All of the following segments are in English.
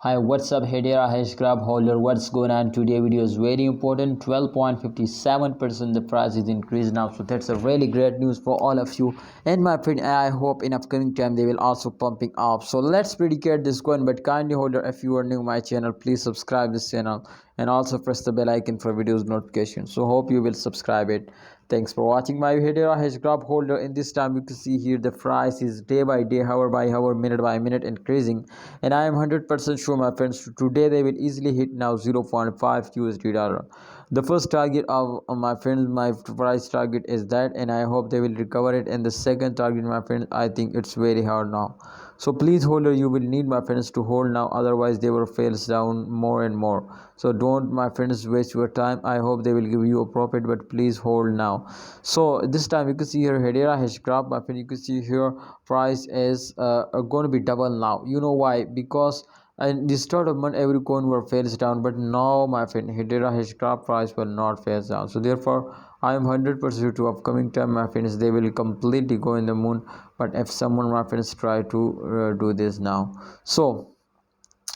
Hi, what's up, Hedera Hashgraph holder? What's going on? Today video is very important. 12.57% the price is increased now, so that's a really great news for all of you. And my friend, I hope in upcoming time they will also pumping up. So let's predicate this coin. But kindly holder, if you are new to my channel, please subscribe this channel and also press the bell icon for videos notification. So hope you will subscribe it. Thanks for watching my Hedera Hashgraph holder. In this time you can see here the price is day by day, hour by hour, minute by minute increasing, and I am 100% sure my friends today they will easily hit now 0.5 USD dollar. The first target of my friends, my price target is that, and I hope they will recover it. And the second target, my friends, I think it's very hard now. So please holder, you will need my friends to hold now, otherwise they will fails down more and more. So don't my friends waste your time. I hope they will give you a profit, but please hold now. So this time you can see here Hedera Hashgraph, my friend, you can see here price is going to be double now. You know why? Because and the start of month every coin will fails down, but now my friend Hedera Hashgraph price will not fails down. So therefore I am 100% to upcoming time my friends they will completely go in the moon. But if someone my friends try to do this now, so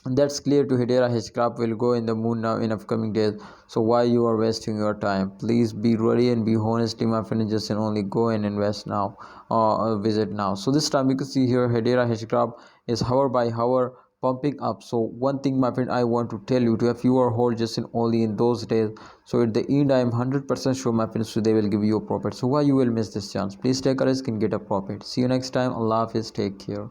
that's clear to Hedera Hashgraph will go in the moon now in upcoming days. So why you are wasting your time? Please be ready and be honestly my friend, just and only go and invest now or visit now. So this time you can see here Hedera Hashgraph is hour by hour pumping up. So one thing my friend I want to tell you to, if you are hold just in only in those days, so at the end I am 100% sure my friends, so they will give you a profit. So why you will miss this chance? Please take a risk and get a profit. See you next time. Allah Hafiz, take care.